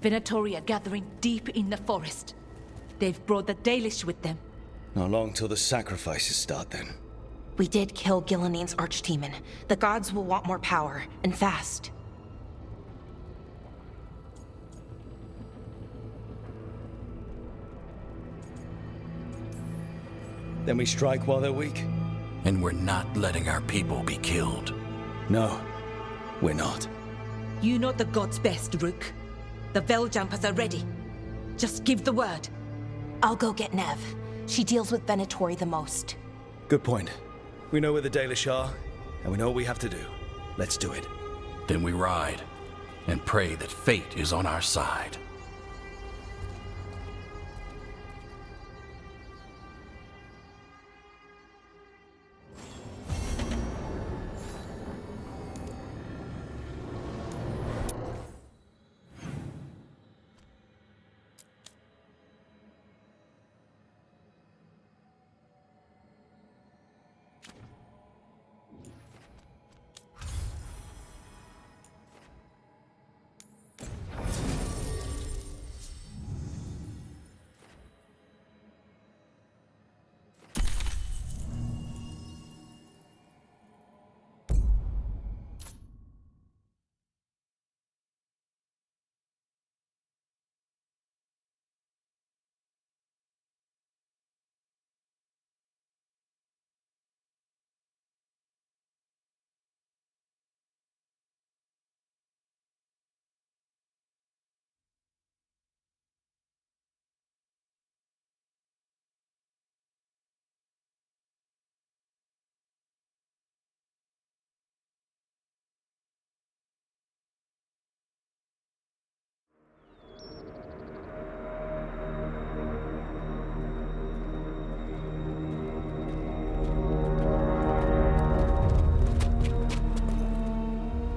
Venatori are gathering deep in the forest. They've brought the Dalish with them. Not long till the sacrifices start, then. We did kill Gilanine's archdemon. The gods will want more power, and fast. Then we strike while they're weak? And we're not letting our people be killed. No, we're not. You know the gods best, Rook. The Veiljumpers are ready. Just give the word. I'll go get Nev. She deals with Venatori the most. Good point. We know where the Dalish are, and we know what we have to do. Let's do it. Then we ride, and pray that fate is on our side.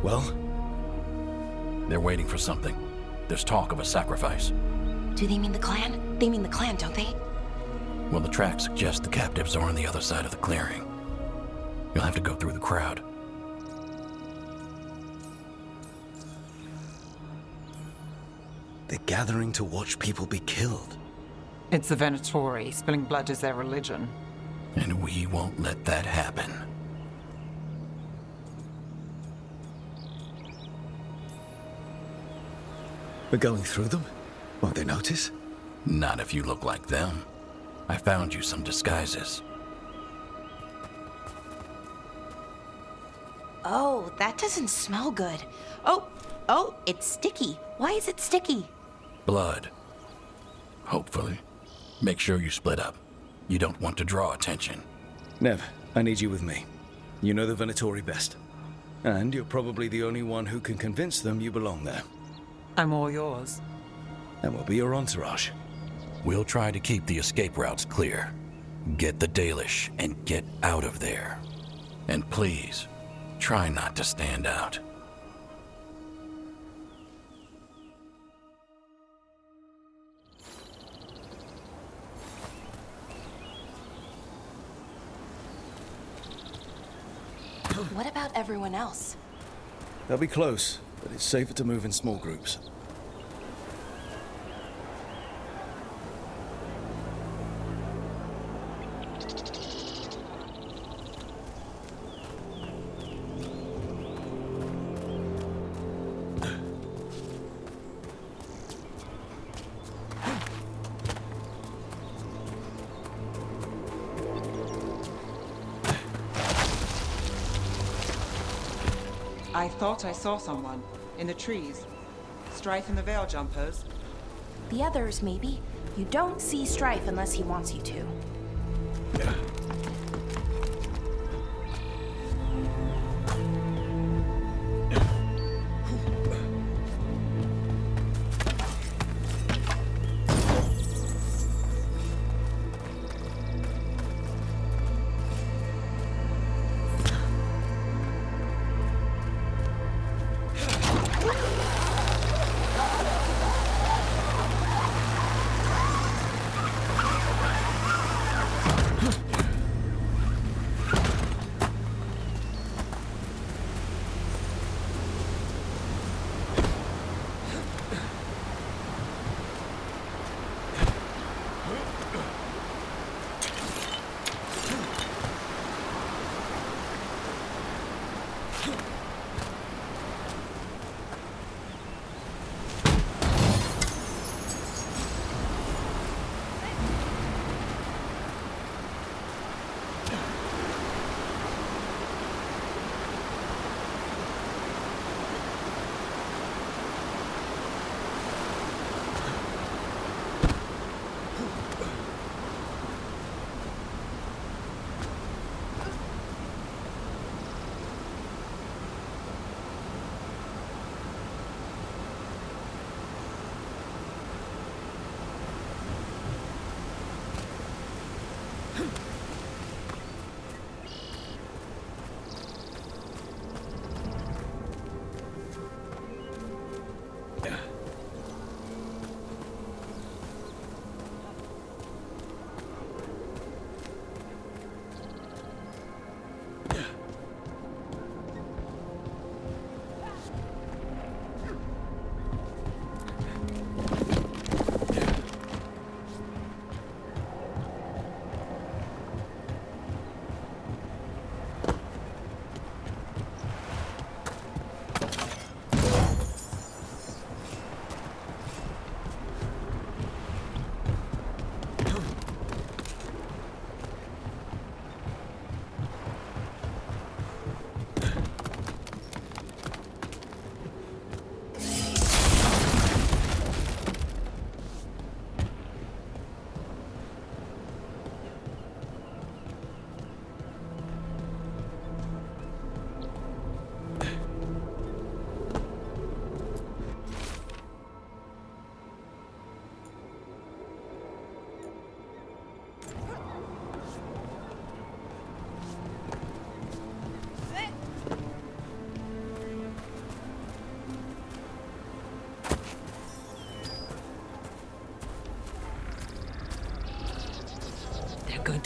Well? They're waiting for something. There's talk of a sacrifice. Do they mean the clan? They mean the clan, don't they? Well, the tracks suggest the captives are on the other side of the clearing. You'll have to go through the crowd. They're gathering to watch people be killed. It's the Venatori. Spilling blood is their religion. And we won't let that happen. We're going through them? Won't they notice? Not if you look like them. I found you some disguises. Oh, that doesn't smell good. Oh, it's sticky. Why is it sticky? Blood. Hopefully. Make sure you split up. You don't want to draw attention. Nev, I need you with me. You know the Venatori best. And you're probably the only one who can convince them you belong there. I'm all yours. And we'll be your entourage. We'll try to keep the escape routes clear. Get the Dalish and get out of there. And please, try not to stand out. What about everyone else? They'll be close, but it's safer to move in small groups. I thought I saw someone. In the trees. Strife and the Veiljumpers. The others, maybe. You don't see Strife unless he wants you to.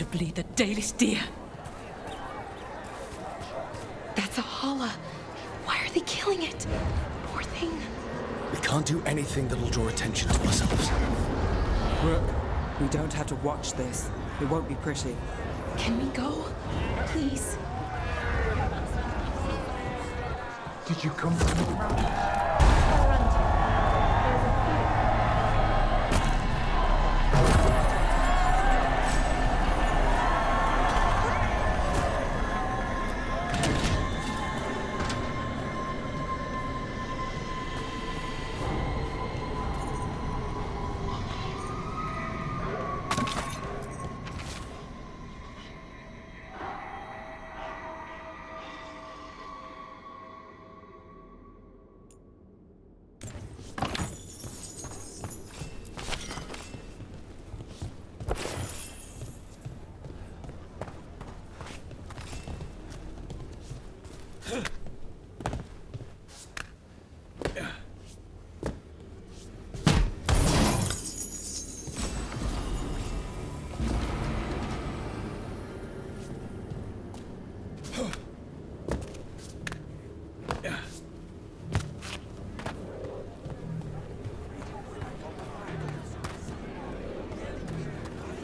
Undoubtedly the Dalish deer. That's a holla. Why are they killing it? Poor thing. We can't do anything that'll draw attention to ourselves. Rook, we don't have to watch this. It won't be pretty. Can we go? Please. Did you come from the ground?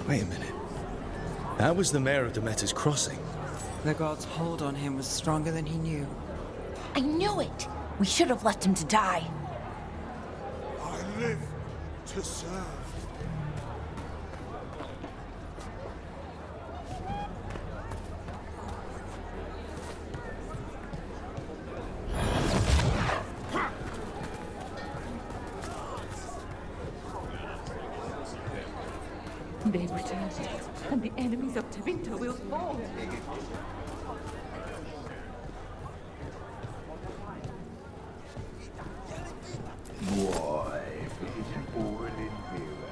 Wait a minute. That was the mayor of Demeter's Crossing. The god's hold on him was stronger than he knew. I knew it! We should have left him to die. I live to serve. They've returned, and the enemies of Tevinter will fall. Boy, if it isn't all in Vera.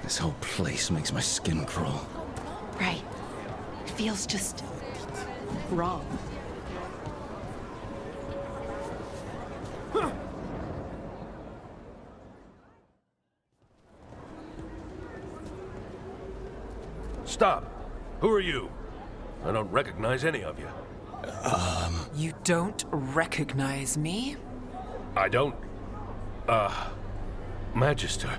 This whole place makes my skin crawl. Right. It feels just wrong. Stop! Who are you? I don't recognize any of you. You don't recognize me? I don't... Magister...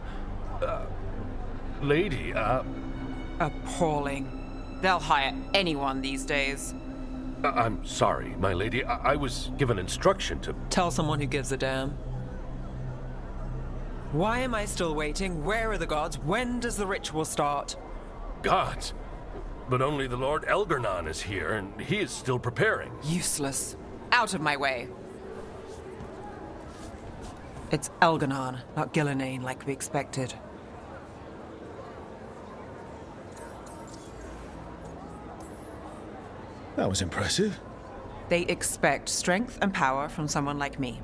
Lady, Appalling. They'll hire anyone these days. I'm sorry, my lady. I was given instruction to... Tell someone who gives a damn. Why am I still waiting? Where are the gods? When does the ritual start? Gods! But only the Lord Elgarnon is here, and he is still preparing. Useless. Out of my way. It's Elgarnon, not Gillenane like we expected. That was impressive. They expect strength and power from someone like me.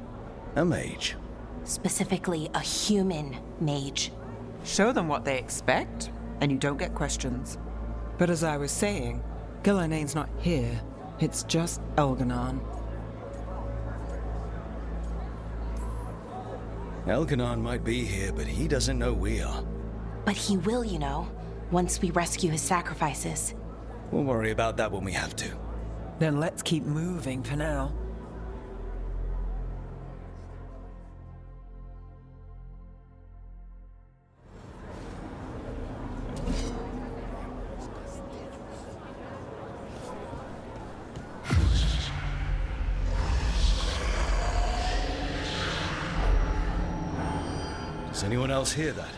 A mage. Specifically, a human mage. Show them what they expect, and you don't get questions. But as I was saying, Gillenane's not here. It's just Elgarnon. Elgarnon might be here, but he doesn't know we are. But he will, you know, once we rescue his sacrifices. We'll worry about that when we have to. Then let's keep moving for now. Does anyone else hear that?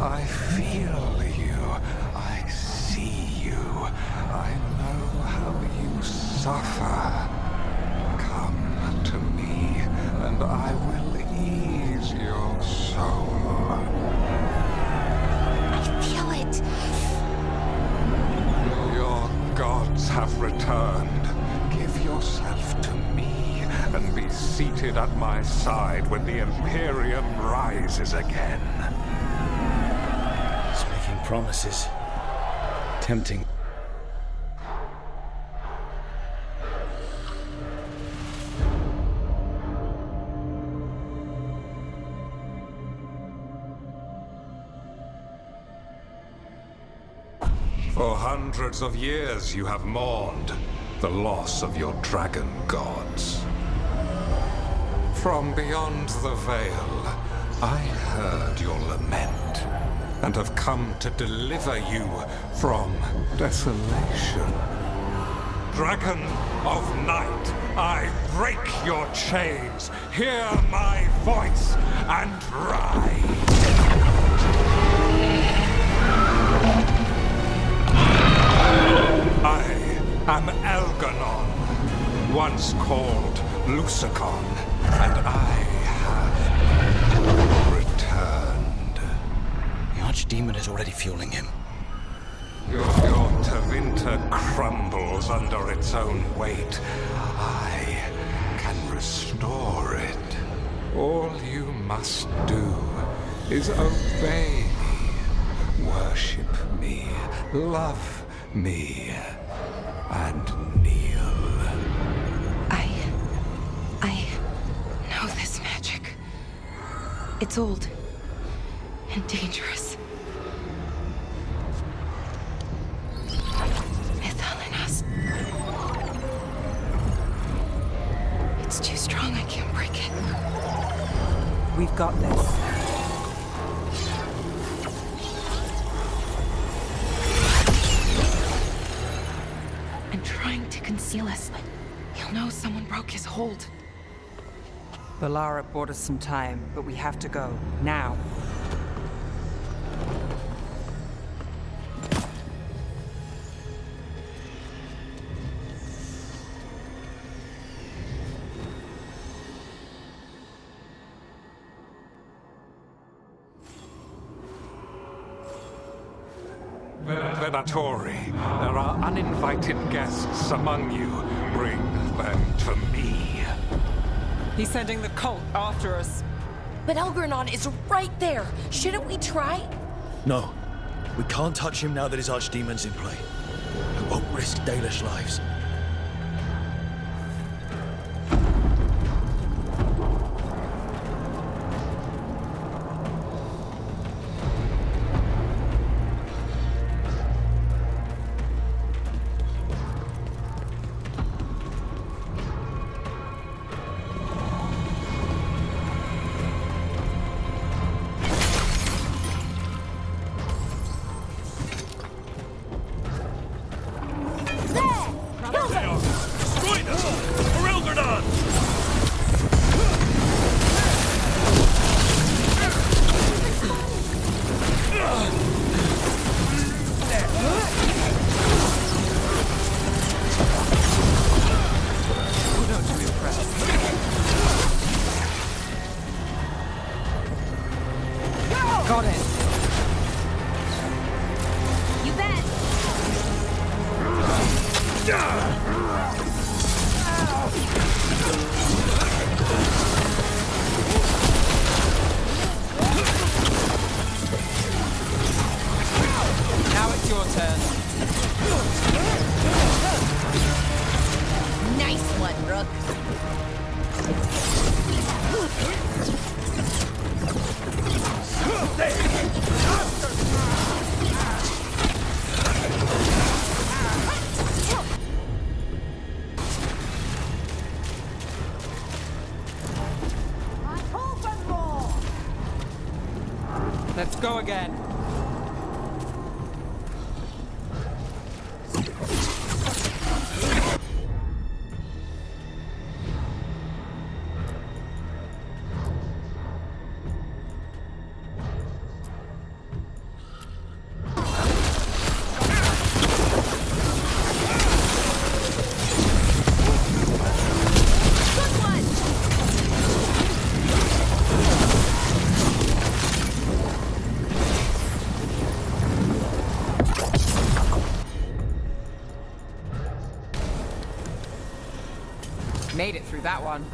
I feel you. I see you. I know how you suffer. united at my side when the Imperium rises again. He's making promises. Tempting. For hundreds of years you have mourned the loss of your dragon gods. From beyond the veil, I heard your lament, and have come to deliver you from desolation. Dragon of night, I break your chains, hear my voice, and ride! I am Elganon, once called Lucicon, and I have returned. The Archdemon is already fueling him. Your Tevinter crumbles under its own weight. I can restore it. All you must do is obey me, worship me, love me, and kneel. I know this magic. It's old and dangerous. Mythalinas. It's too strong, I can't break it. We've got this. And trying to conceal us. He'll know someone broke his hold. Balara bought us some time, but we have to go. Now. Venatori, there are uninvited guests among you. Bring them to me. He's sending the cult after us. But Elgranon is right there. Shouldn't we try? No. We can't touch him now that his Archdemon's in play. I won't risk Dalish lives. Got it. You bet! Now it's your turn. Nice one, Rook. Let's go again. Made it through that one.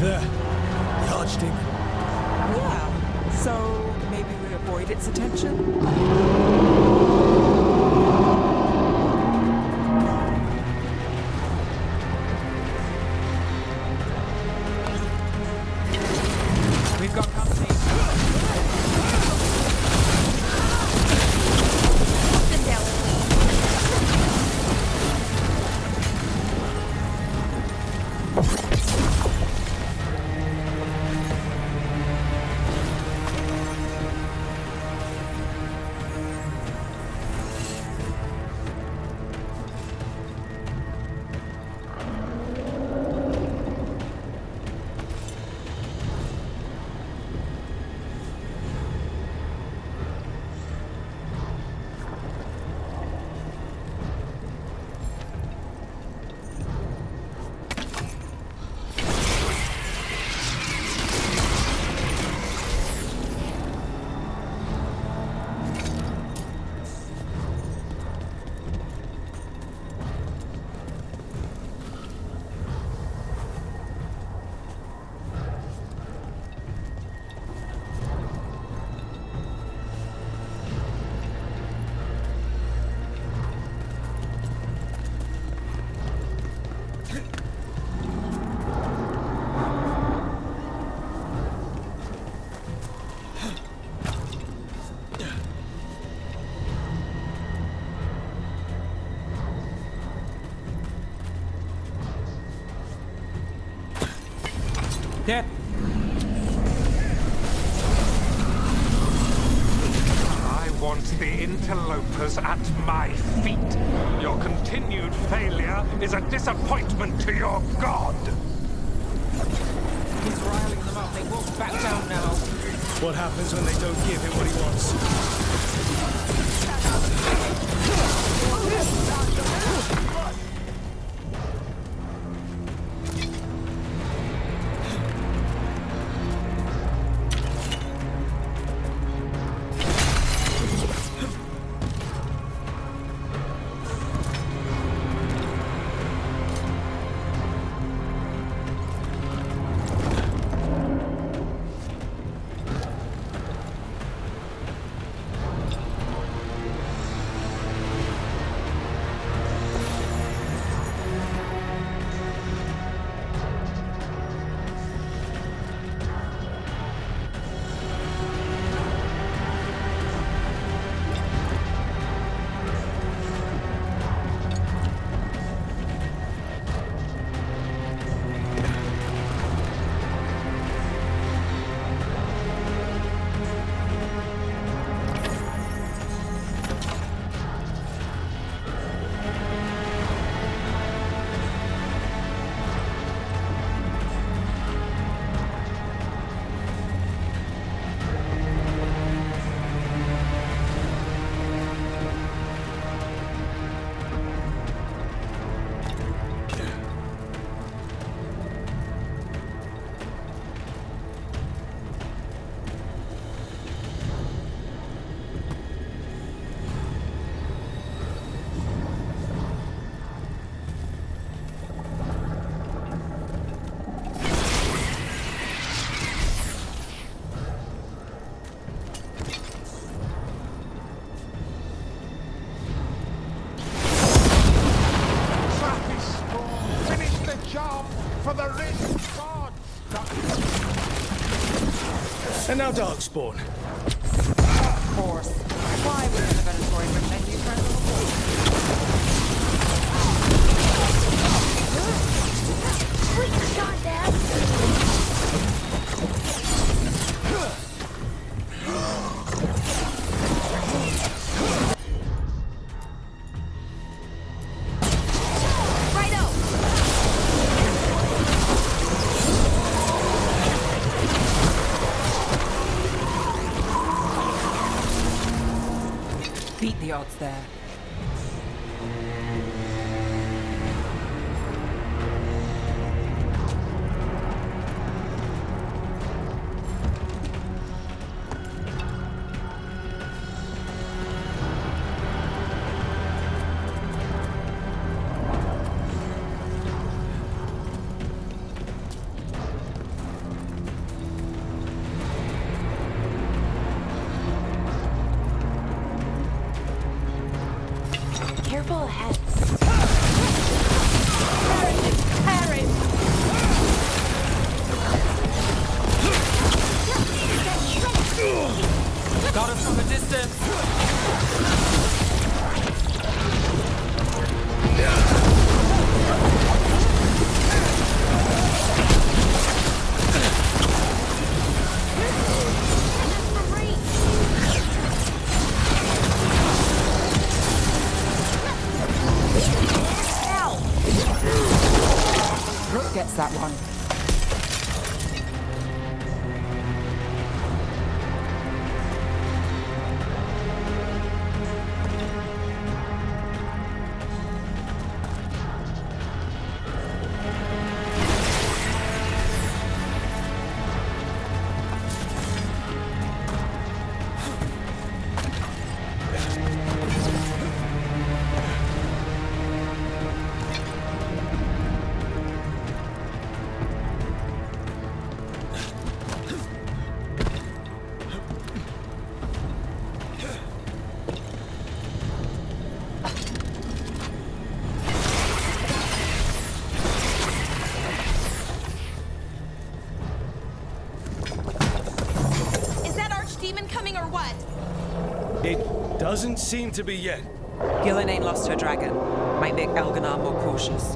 There. The Archdemon. Yeah, so maybe we avoid its attention? We've got company. Them down, There. I want the interlopers at my feet. Your continued failure is a disappointment to your god. He's riling them up. They won't back down now. What happens when they don't give him what he wants? And now Darkspawn. Of course. Why would the Veilguard pretend you friends with Sweet shot, Dad. Righto. beat the odds there. gets that one. It doesn't seem to be yet. Gillenane lost her dragon. Might make Elganar more cautious.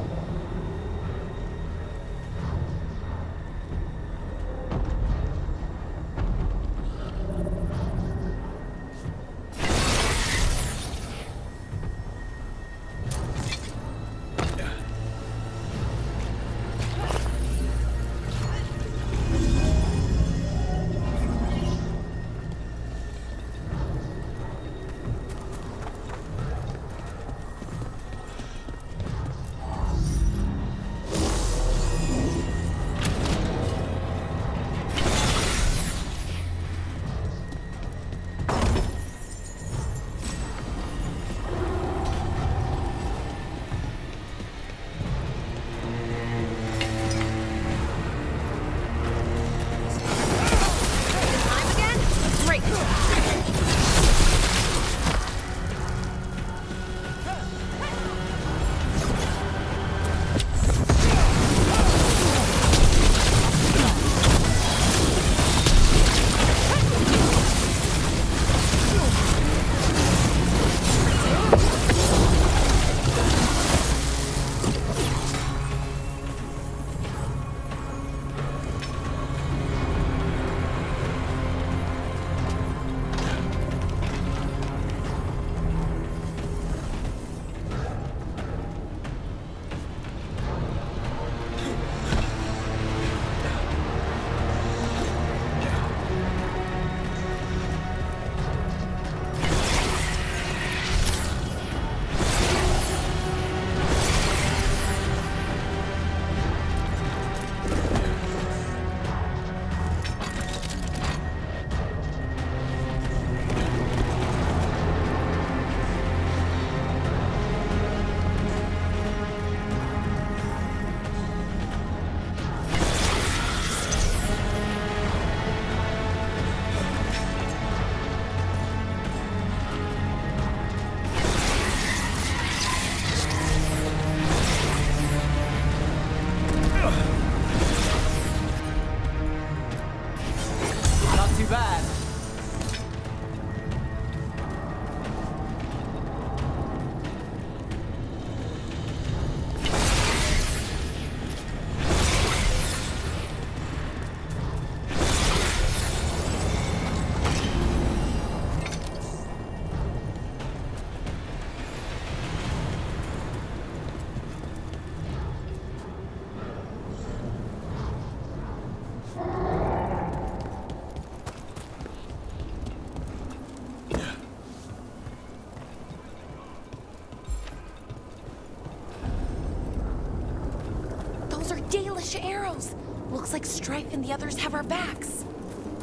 Dalish arrows. Looks like Strife and the others have our backs.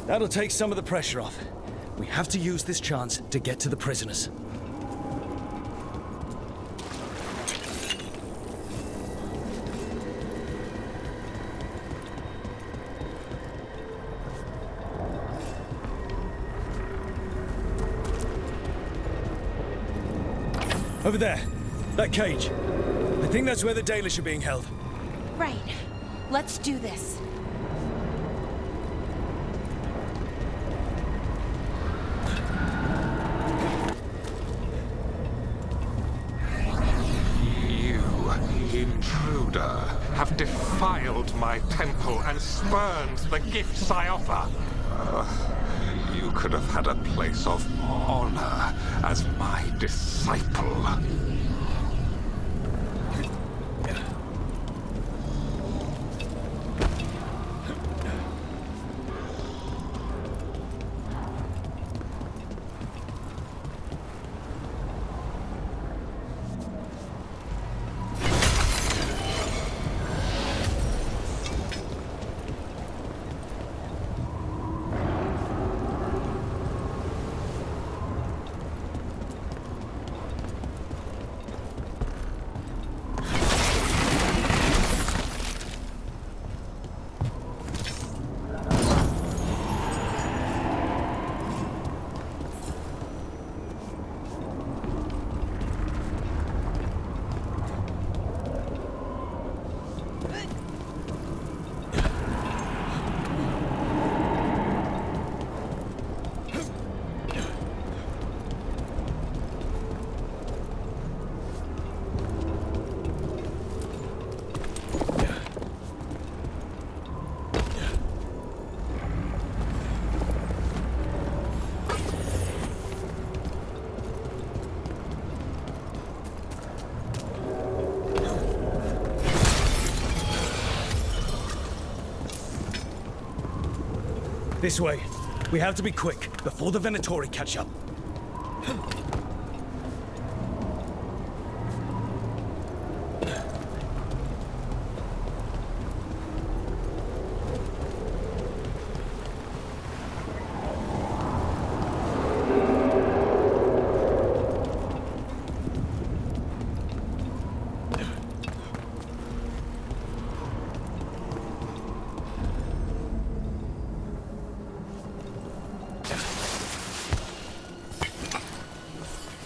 That'll take some of the pressure off. We have to use this chance to get to the prisoners. Over there. That cage. I think that's where the Dalish are being held. Right. Let's do this. You, intruder, have defiled my temple and spurned the gifts I offer. You could have had a place of honor as my disciple. This way. We have to be quick, before the Venatori catch up.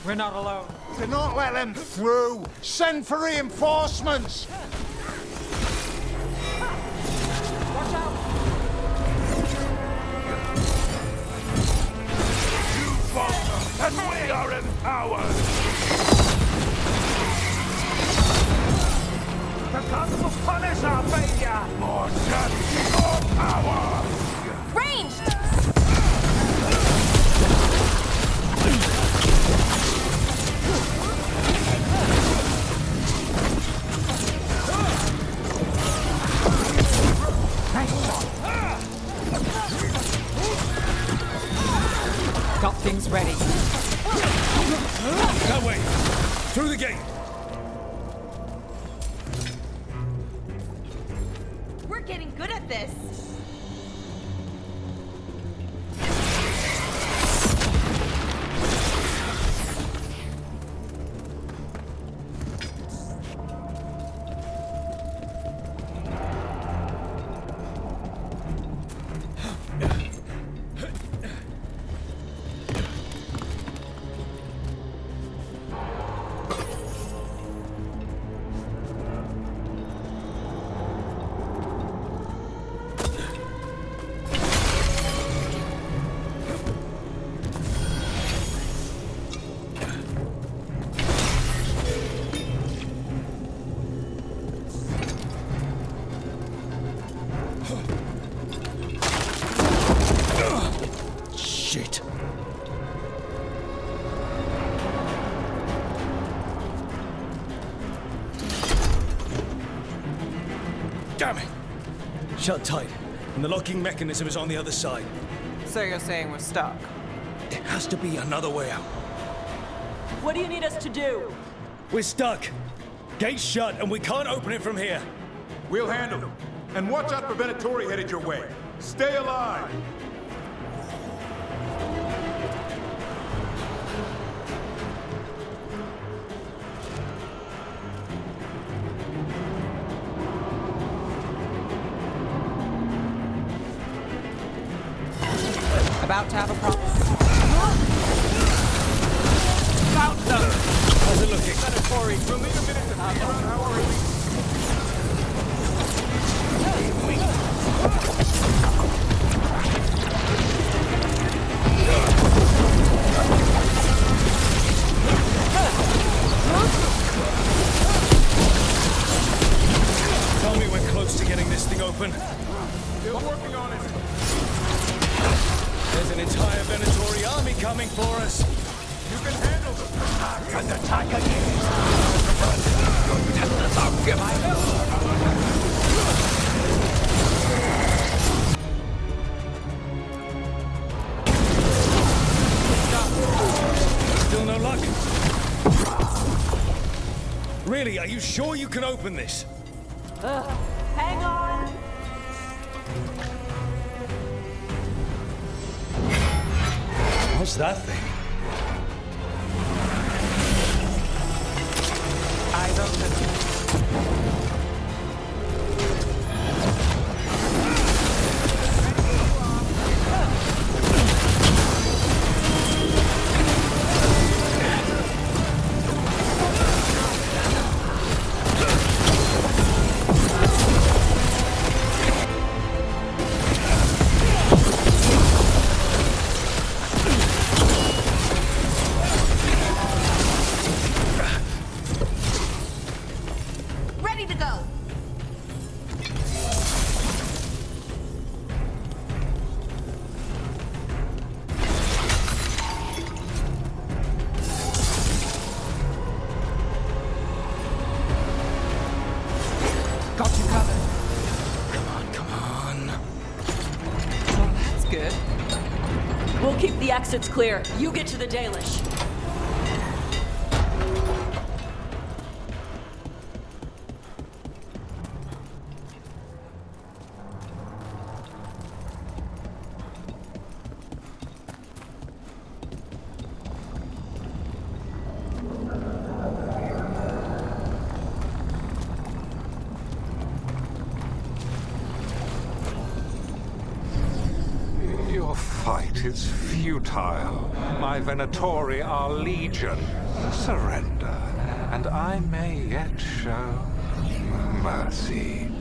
We're not alone. Do not let them through! Send for reinforcements! Watch out! You falter, and we are empowered! The gods will punish our failure! More death, more power! Ranged! Got things ready. That way! Through the gate! We're getting good at this. Shit! Damn it! Shut tight, and the locking mechanism is on the other side. So you're saying we're stuck? There has to be another way out. What do you need us to do? We're stuck. Gate's shut, and we can't open it from here. We'll handle them. And watch out for Venatori headed your way. Stay alive! About to have a problem. How's it looking? We'll need a minute to figure out how our elite... Tell me we're close to getting this thing open. Still working on it. There's an entire Venatori army coming for us. You can handle them. And attack again! Still no luck? Really, are you sure you can open this? Hang on! What's that thing? Eyes open. Ready to go. Got you covered. Come on, come on. Well, that's good. The exit's clear. You get to the Dalish. Your fight is futile. My Venatori are legion. Surrender, and I may yet show mercy.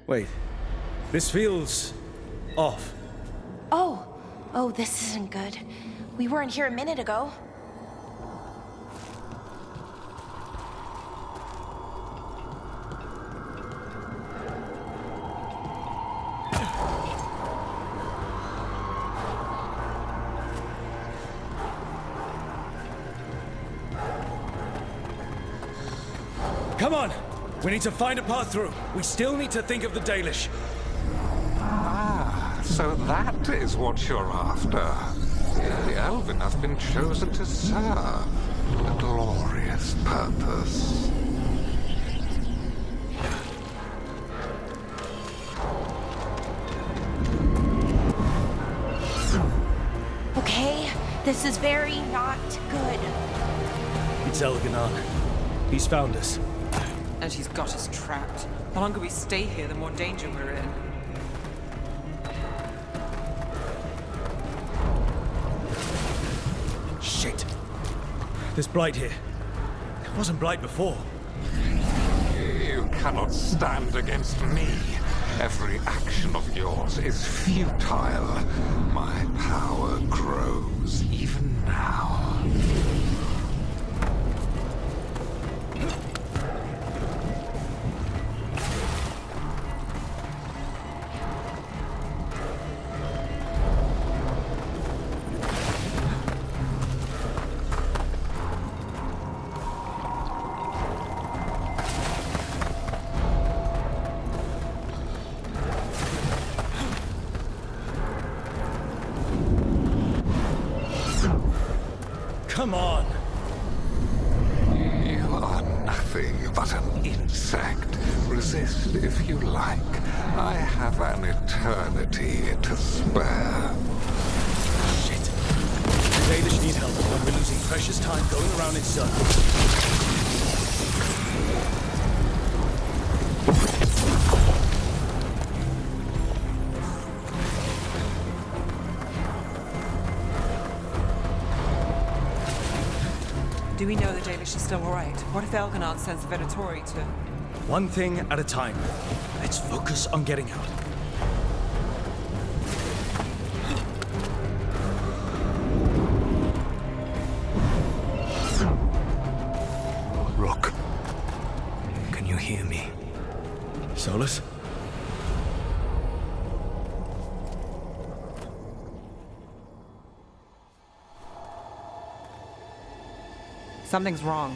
Wait. This feels off. Oh, Oh, this isn't good. We weren't here a minute ago. Come on! We need to find a path through. We still need to think of the Dalish. Ah, so that is what you're after. The Elven have been chosen to serve a glorious purpose. Okay, this is very not good. It's Elganon. He's found us. And she's got us trapped. The longer we stay here, the more danger we're in. Shit. There's Blight here. There wasn't Blight before. You cannot stand against me. Every action of yours is futile. My power grows even now. Come on! You are nothing but an insect. Resist if you like. I have an eternity to spare. Shit. The Dalish need help, and we're losing precious time going around in circles. Do we know the Dalish is still alright? What if Elganon sends the Venatori to... One thing at a time. Let's focus on getting out. Rook, can you hear me? Solus? Something's wrong.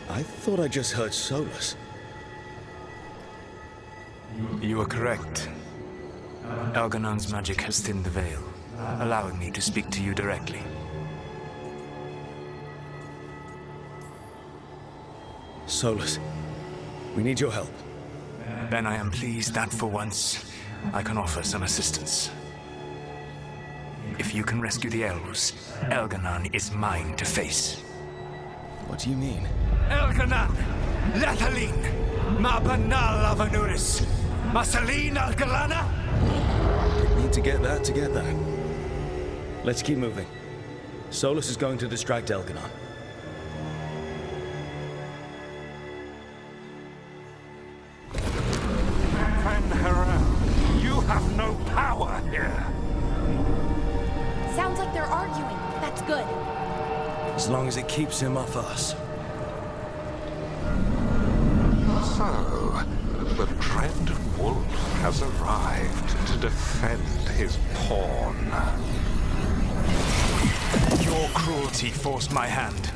I thought I just heard Solus. You are correct. Elganon's magic has thinned the veil, allowing me to speak to you directly. Solus, we need your help. Then I am pleased that for once, I can offer some assistance. If you can rescue the elves, Elganon is mine to face. What do you mean? Elganon! Lathalin! Ma banal avanuris! Masalin Algalana! We need to get that. Let's keep moving. Solus is going to distract Elganon. Fen'Harel, you have no power here. Sounds like they're arguing. That's good. As long as it keeps him off us. So, the dread wolf has arrived to defend his pawn. Your cruelty forced my hand.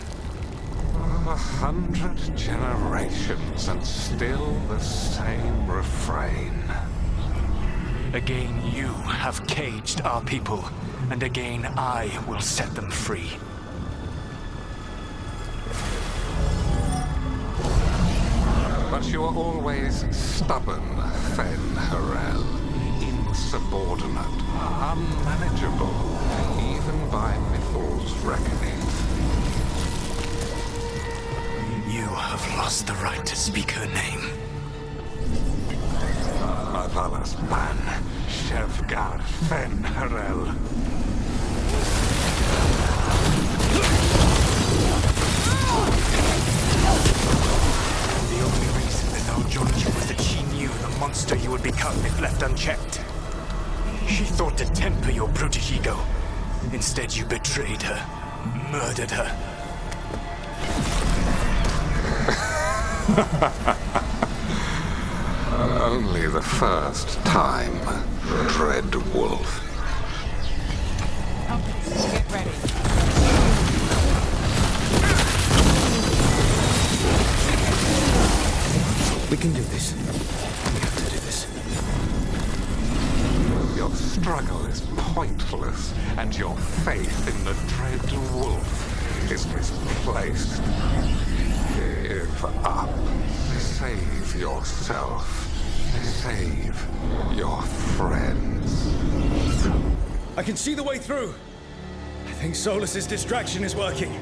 100 generations and still the same refrain. Again, you have caged our people, and again I will set them free. But you are always stubborn, Fen'Harel. Insubordinate, unmanageable, even by Mithel's reckoning. You have lost the right to speak her name. Avalas man, Shevgar Fen'Harel. The only reason that thou joined you was that she knew the monster you would become if left unchecked. She thought to temper your brutish ego, Instead, you betrayed her, murdered her. Only the first time, Dread Wolf. Get ready. We can do this. We have to do this. Your struggle is pointless, and your faith in the Dread Wolf is misplaced. Give up. Save yourself. Save your friends. I can see the way through. I think Solus's distraction is working.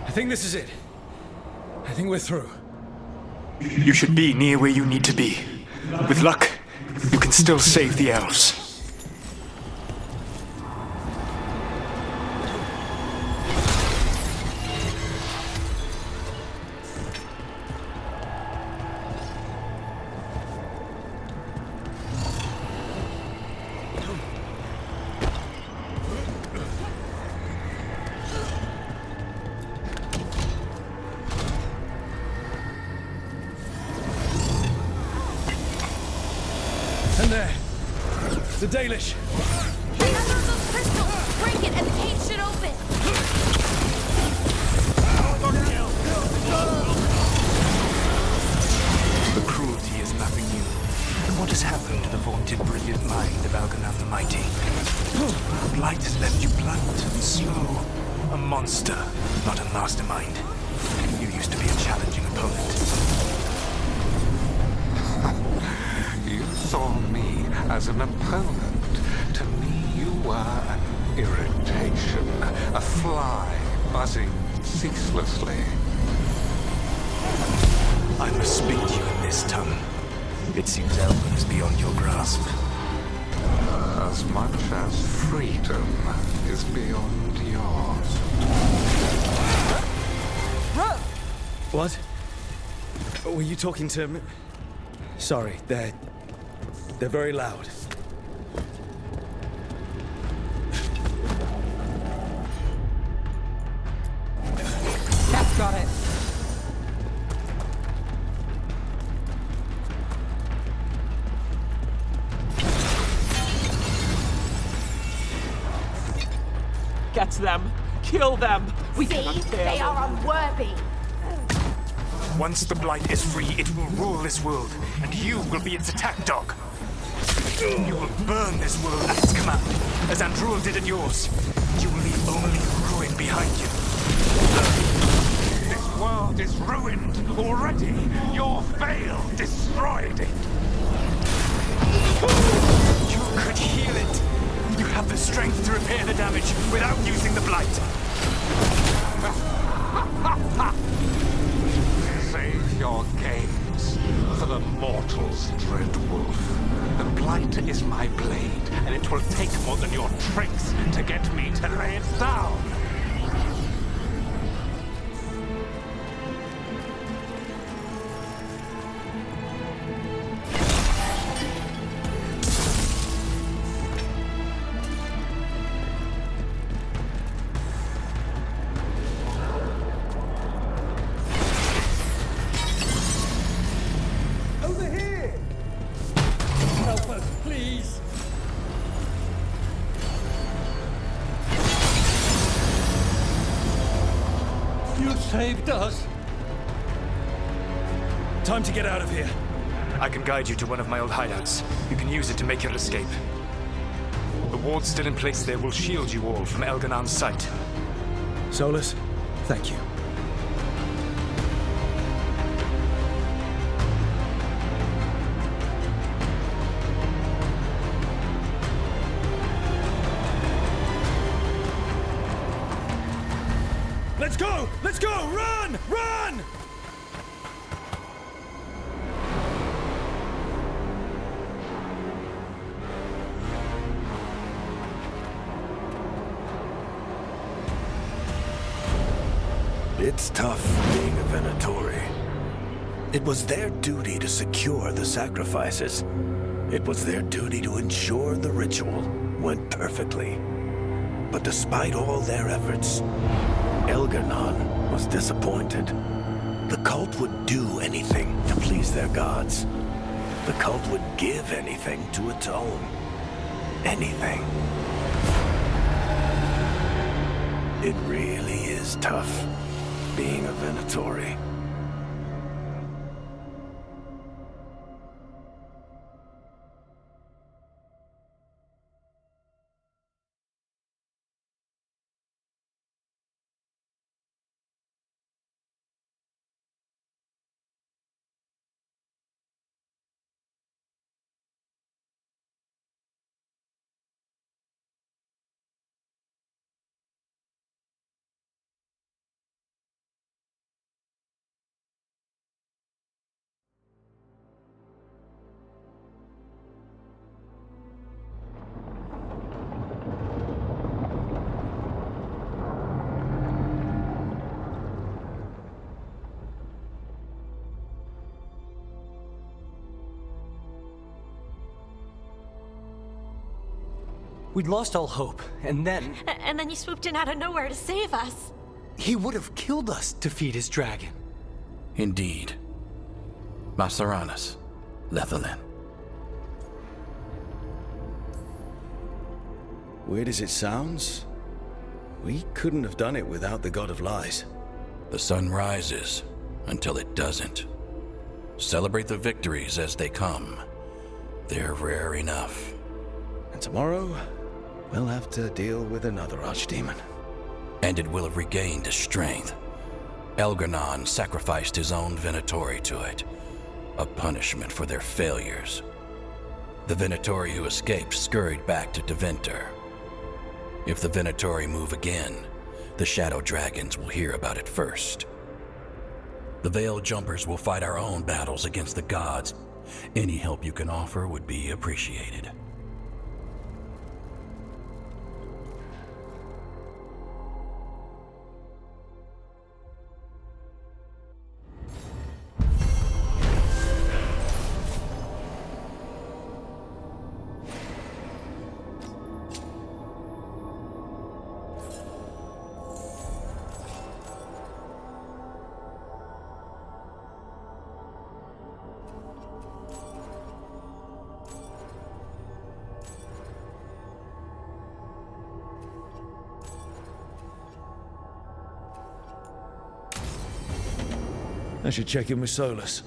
I think this is it. I think we're through. You should be near where you need to be. With luck, you can still save the elves. And there. The Dalish. He has one of those crystals! Break it and the gate should open! The cruelty is nothing new. But what has happened to the vaunted brilliant mind of Algernon the Mighty? Blight has left you blunt and slow. A monster, not a mastermind. You used to be a challenging opponent. You saw me as an opponent. To me, you were an irritation, a fly buzzing ceaselessly. I must speak to you in this tongue. It seems Elven is beyond your grasp. As much as freedom is beyond yours. What? Were you talking to me? Sorry, they're very loud. Cat's got it. Get them! Kill them! We cannot fail They are them. unworthy! Once the Blight is free, it will rule this world, and you will be its attack dog. You will burn this world at its command, as Andruil did at yours. You will leave only ruin behind you. This world is ruined already. Your veil destroyed it. You could heal it. You have the strength to repair the damage without using the Blight. Save your games for the mortals, Dread Wolf. The Blight is my blade, and it will take more than your tricks to get me to lay it down. Over here! Help us, please! You saved us! Time to get out of here. I can guide you to one of my old hideouts. You can use it to make your escape. The ward's still in place there will shield you all from Elganon's sight. Solus, thank you. Let's go! Let's go! Run! Run! It's tough being a Venatori. It was their duty to secure the sacrifices. It was their duty to ensure the ritual went perfectly. But despite all their efforts, Elgar'nan was disappointed. The cult would do anything to please their gods. The cult would give anything to atone. Anything. It really is tough being a Venatori. We'd lost all hope, and then... And then you swooped in out of nowhere to save us. He would have killed us to feed his dragon. Indeed. Masaranas, Lethalin. Weird as it sounds, we couldn't have done it without the God of Lies. The sun rises until it doesn't. Celebrate the victories as they come. They're rare enough. And tomorrow, we'll have to deal with another archdemon. And it will have regained its strength. Elgar'nan sacrificed his own Venatori to it, a punishment for their failures. The Venatori who escaped scurried back to Deventer. If the Venatori move again, the Shadow Dragons will hear about it first. The Veil Jumpers will fight our own battles against the gods. Any help you can offer would be appreciated. I should check in with Solus.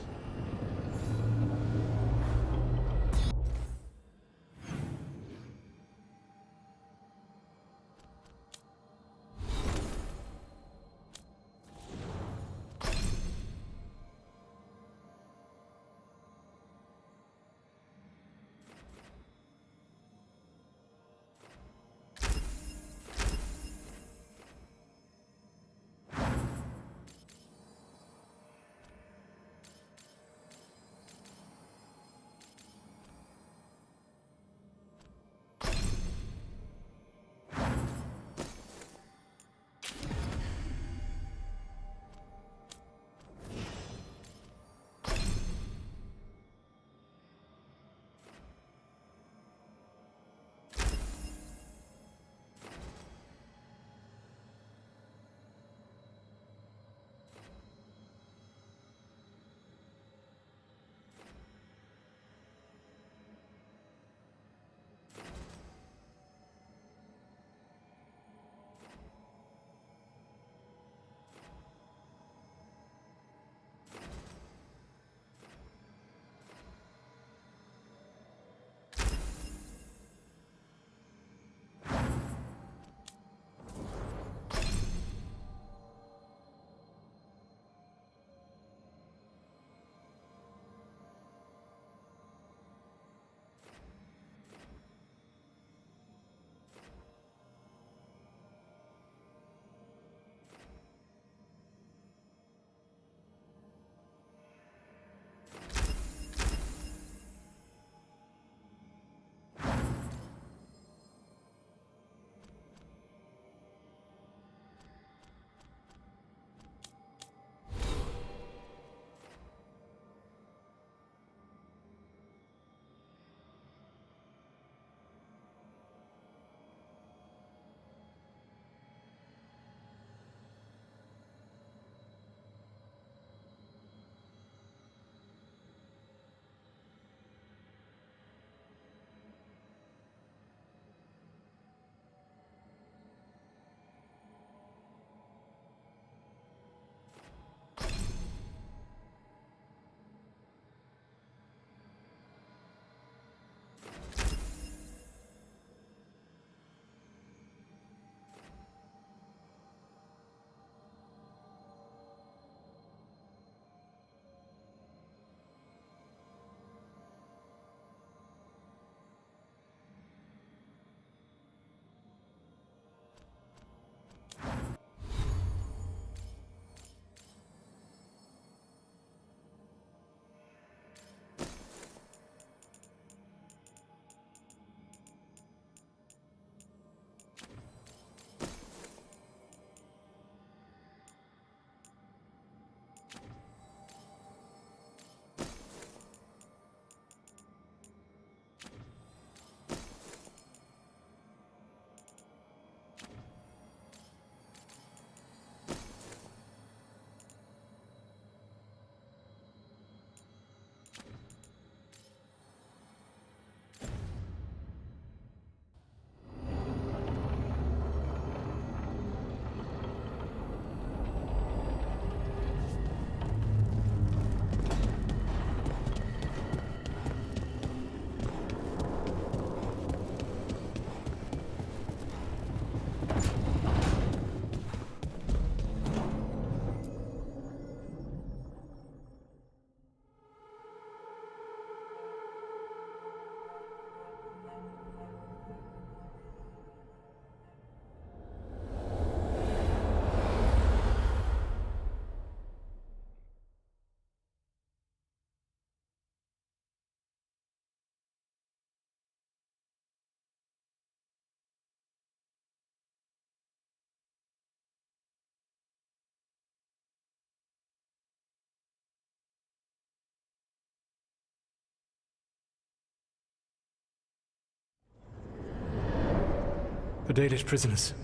The Dalish prisoners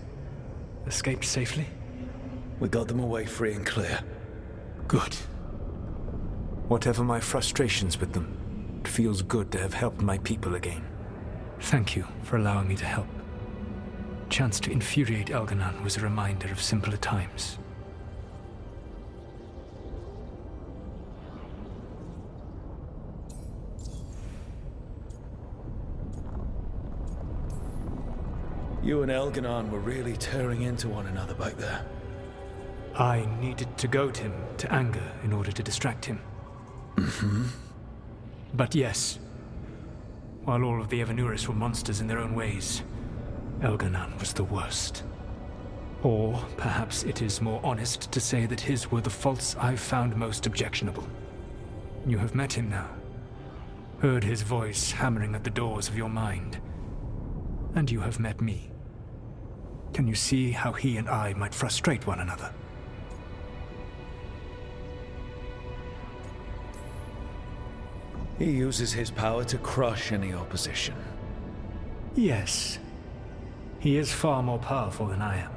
escaped safely? We got them away free and clear. Good. Whatever my frustrations with them, it feels good to have helped my people again. Thank you for allowing me to help. Chance to infuriate Elganon was a reminder of simpler times. You and Elganon were really tearing into one another back there. I needed to goad him to anger in order to distract him. Mm-hmm. But yes, while all of the Evanuris were monsters in their own ways, Elganon was the worst. Or perhaps it is more honest to say that his were the faults I've found most objectionable. You have met him now, heard his voice hammering at the doors of your mind, and you have met me. Can you see how he and I might frustrate one another? He uses his power to crush any opposition. Yes. He is far more powerful than I am,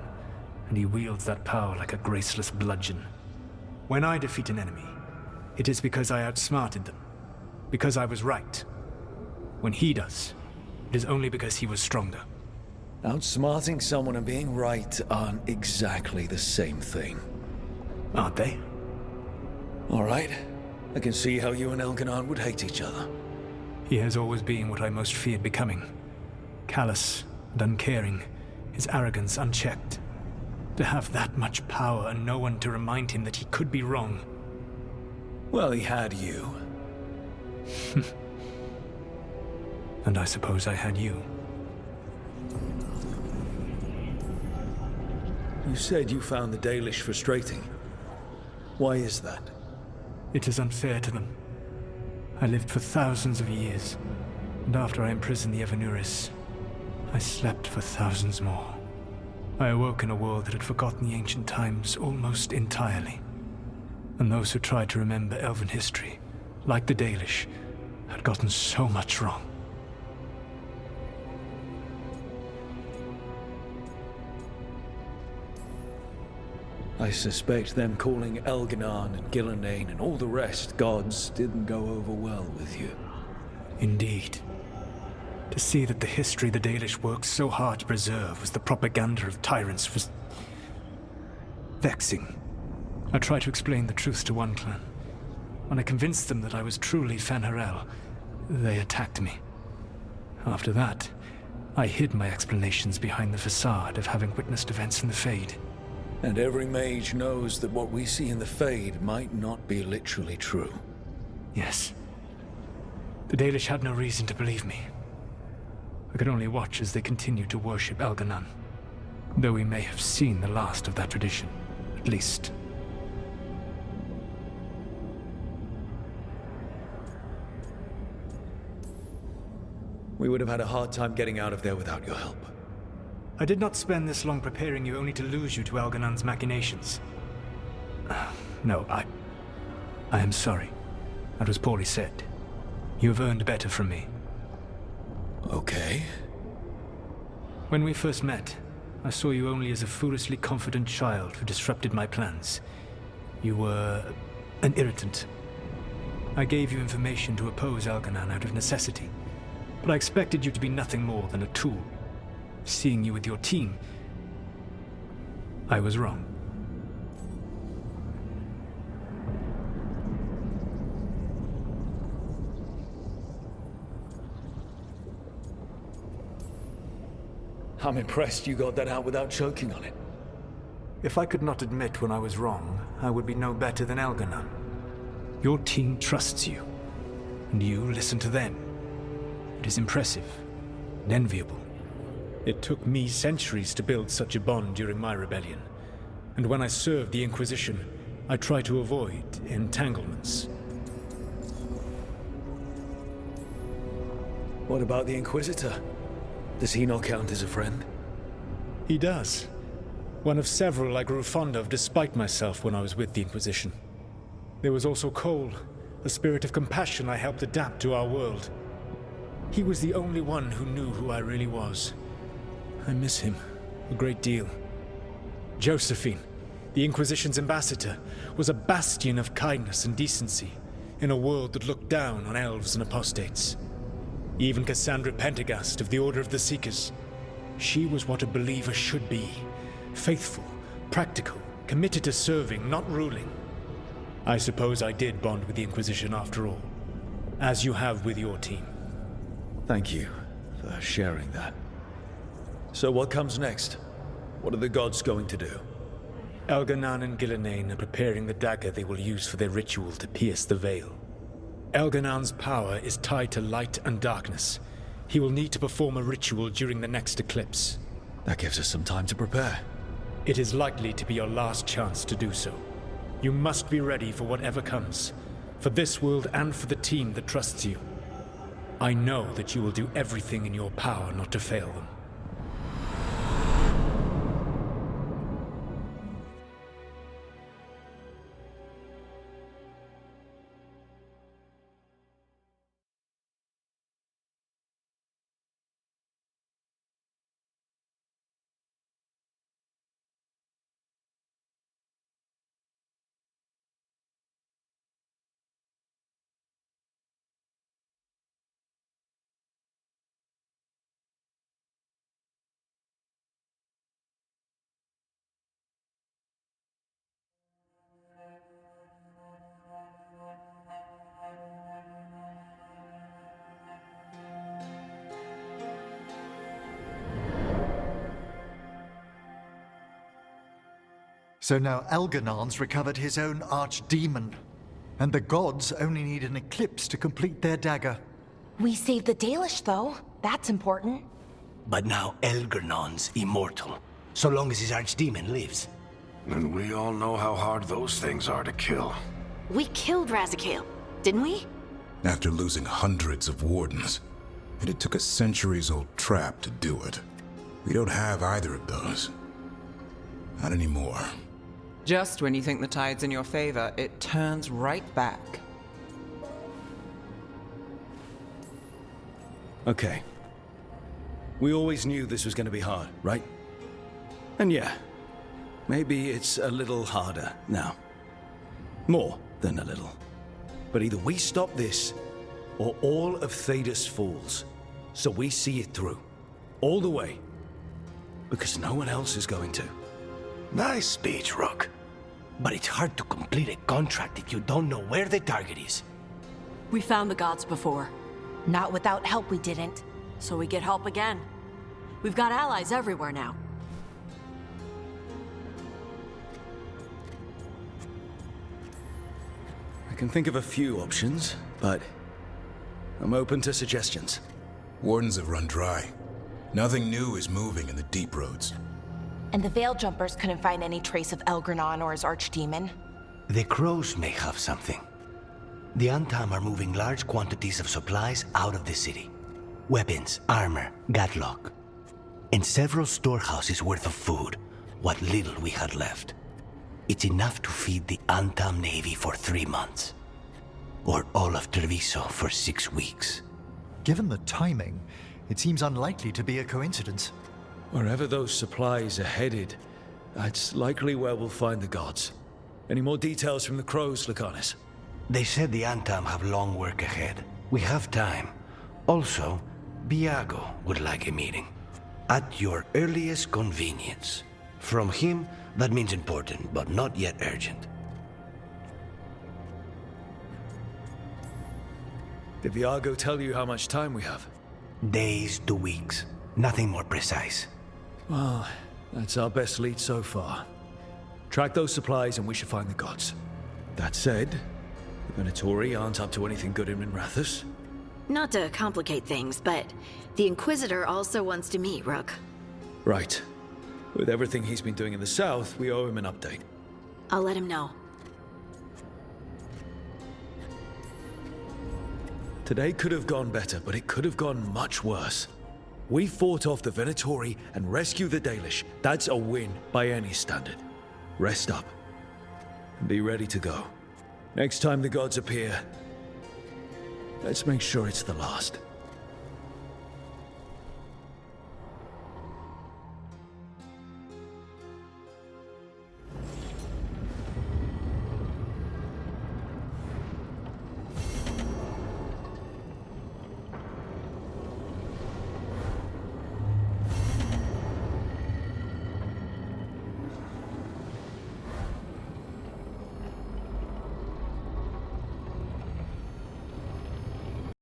and he wields that power like a graceless bludgeon. When I defeat an enemy, it is because I outsmarted them, because I was right. When he does, it is only because he was stronger. Outsmarting someone and being right aren't exactly the same thing. Aren't they? All right. I can see how you and Elganon would hate each other. He has always been what I most feared becoming. Callous and uncaring, his arrogance unchecked. To have that much power and no one to remind him that he could be wrong. Well, he had you. And I suppose I had you. You said you found the Dalish frustrating. Why is that? It is unfair to them. I lived for thousands of years, and after I imprisoned the Evanuris, I slept for thousands more. I awoke in a world that had forgotten the ancient times almost entirely. And those who tried to remember Elven history, like the Dalish, had gotten so much wrong. I suspect them calling Elganon and Gillenane and all the rest gods didn't go over well with you. Indeed. To see that the history the Dalish worked so hard to preserve was the propaganda of tyrants was vexing. I tried to explain the truth to one clan. When I convinced them that I was truly Fen'Harel, they attacked me. After that, I hid my explanations behind the facade of having witnessed events in the Fade. And every mage knows that what we see in the Fade might not be literally true. Yes. The Dalish had no reason to believe me. I could only watch as they continued to worship Elganon, though we may have seen the last of that tradition, at least. We would have had a hard time getting out of there without your help. I did not spend this long preparing you only to lose you to Elganon's machinations. No, I am sorry. That was poorly said. You have earned better from me. Okay. When we first met, I saw you only as a foolishly confident child who disrupted my plans. You were an irritant. I gave you information to oppose Elganon out of necessity, but I expected you to be nothing more than a tool. Seeing you with your team, I was wrong. I'm impressed you got that out without choking on it. If I could not admit when I was wrong, I would be no better than Elganon. Your team trusts you, and you listen to them. It is impressive and enviable. It took me centuries to build such a bond during my rebellion, and when I served the Inquisition, I tried to avoid entanglements. What about the Inquisitor? Does he not count as a friend? He does. One of several I grew fond of despite myself when I was with the Inquisition. There was also Cole, a spirit of compassion I helped adapt to our world. He was the only one who knew who I really was. I miss him a great deal. Josephine, the Inquisition's ambassador, was a bastion of kindness and decency in a world that looked down on elves and apostates. Even Cassandra Pendergast of the Order of the Seekers. She was what a believer should be. Faithful, practical, committed to serving, not ruling. I suppose I did bond with the Inquisition after all, as you have with your team. Thank you for sharing that. So what comes next? What are the gods going to do? Elgar'nan and Gillenane are preparing the dagger they will use for their ritual to pierce the veil. Elgar'nan's power is tied to light and darkness. He will need to perform a ritual during the next eclipse. That gives us some time to prepare. It is likely to be your last chance to do so. You must be ready for whatever comes, for this world and for the team that trusts you. I know that you will do everything in your power not to fail them. So now Elgar'nan's recovered his own archdemon, and the gods only need an eclipse to complete their dagger. We saved the Dalish, though. That's important. But now Elgar'nan's immortal, so long as his archdemon lives. And we all know how hard those things are to kill. We killed Razikale, didn't we? After losing hundreds of wardens. And it took a centuries-old trap to do it. We don't have either of those. Not anymore. Just when you think the tide's in your favor, it turns right back. Okay. We always knew this was going to be hard, right? And yeah, maybe it's a little harder now. More than a little. But either we stop this, or all of Thedas falls. So we see it through. All the way. Because no one else is going to. Nice speech, Rook. But it's hard to complete a contract if you don't know where the target is. We found the gods before. Not without help, we didn't. So we get help again. We've got allies everywhere now. I can think of a few options, but I'm open to suggestions. Wardens have run dry. Nothing new is moving in the deep roads. And the Veil Jumpers couldn't find any trace of Elgar'nan or his archdemon. The crows may have something. The Antam are moving large quantities of supplies out of the city. Weapons, armor, gatlock. And several storehouses worth of food, what little we had left. It's enough to feed the Antam Navy for 3 months. Or all of Treviso for 6 weeks. Given the timing, it seems unlikely to be a coincidence. Wherever those supplies are headed, that's likely where we'll find the gods. Any more details from the crows, Lucanus? They said the Antam have long work ahead. We have time. Also, Viago would like a meeting. At your earliest convenience. From him, that means important, but not yet urgent. Did Viago tell you how much time we have? Days to weeks. Nothing more precise. Well, that's our best lead so far. Track those supplies and we should find the gods. That said, the Venatori aren't up to anything good in Minrathous. Not to complicate things, but the Inquisitor also wants to meet Rook. Right. With everything he's been doing in the south, we owe him an update. I'll let him know. Today could have gone better, but it could have gone much worse. We fought off the Venatori and rescued the Dalish. That's a win by any standard. Rest up. And be ready to go. Next time the gods appear, let's make sure it's the last.